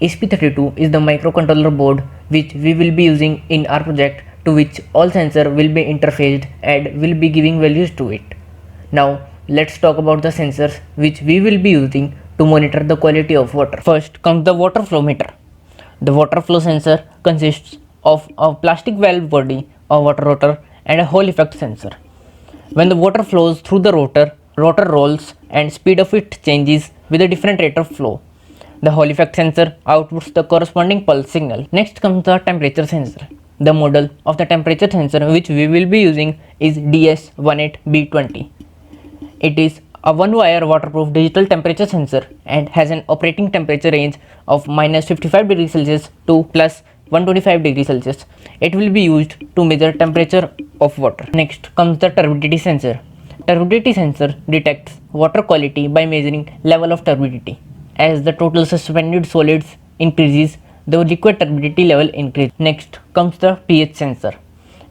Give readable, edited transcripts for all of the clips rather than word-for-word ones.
ESP32 is the microcontroller board which we will be using in our project, to which all sensor will be interfaced and will be giving values to it. Now let's talk about the sensors which we will be using to monitor the quality of water. First comes the water flow meter. The water flow sensor consists of a plastic valve body, a water rotor and a Hall effect sensor. When the water flows through the rotor, rotor rolls and speed of it changes with a different rate of flow. The Hall effect sensor outputs the corresponding pulse signal. Next comes the temperature sensor. The model of the temperature sensor which we will be using is DS18B20. It is a one-wire waterproof digital temperature sensor and has an operating temperature range of -55°C to +125°C. It will be used to measure temperature of water. Next comes the turbidity sensor. Turbidity sensor detects water quality by measuring level of turbidity. As the total suspended solids increases, the liquid turbidity level increases. Next comes the pH sensor.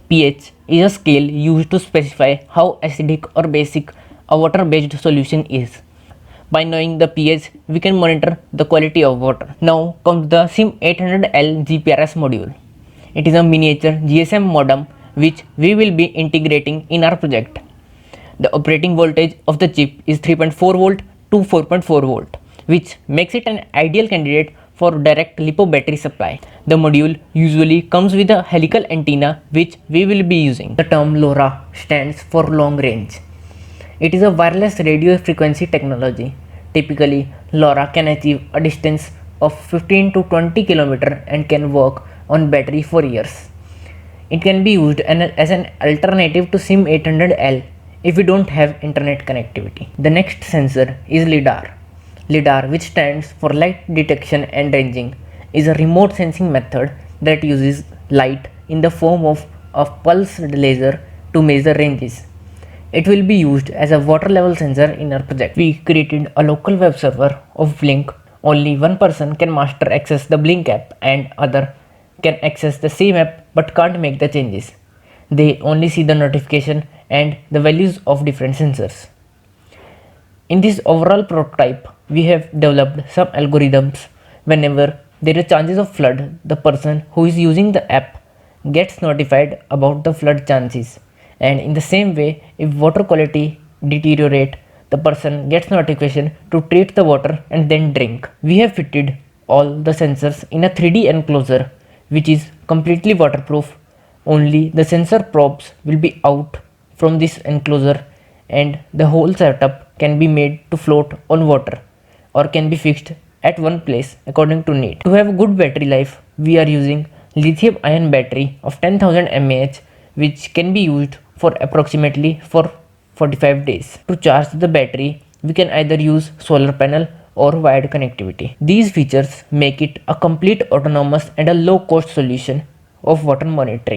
pH is a scale used to specify how acidic or basic a water-based solution is. By knowing the pH, we can monitor the quality of water. Now comes the SIM800L GPRS module. It is a miniature GSM modem which we will be integrating in our project. The operating voltage of the chip is 3.4 volt to 4.4 volt, which makes it an ideal candidate for direct LiPo battery supply. The module usually comes with a helical antenna which we will be using. The term LoRa stands for long range. It is a wireless radio frequency technology. Typically, LoRa can achieve a distance of 15 to 20 km and can work on battery for years. It can be used as an alternative to SIM800L if we don't have internet connectivity. The next sensor is LiDAR. LiDAR, which stands for light detection and ranging, is a remote sensing method that uses light in the form of a pulsed laser to measure ranges. It will be used as a water level sensor in our project. We created a local web server of Blink. Only one person can master access the Blink app and other can access the same app but can't make the changes. They only see the notification and the values of different sensors. In this overall prototype, we have developed some algorithms. Whenever there are chances of flood, the person who is using the app gets notified about the flood chances. And in the same way, if water quality deteriorate, the person gets notification to treat the water and then drink. We have fitted all the sensors in a 3D enclosure which is completely waterproof. Only the sensor probes will be out from this enclosure and the whole setup can be made to float on water or can be fixed at one place according to need. To have a good battery life, we are using lithium ion battery of 10,000 mAh which can be used for approximately 45 days. To charge the battery, we can either use solar panel or wired connectivity. These features make it a complete autonomous and a low cost solution of water monitoring.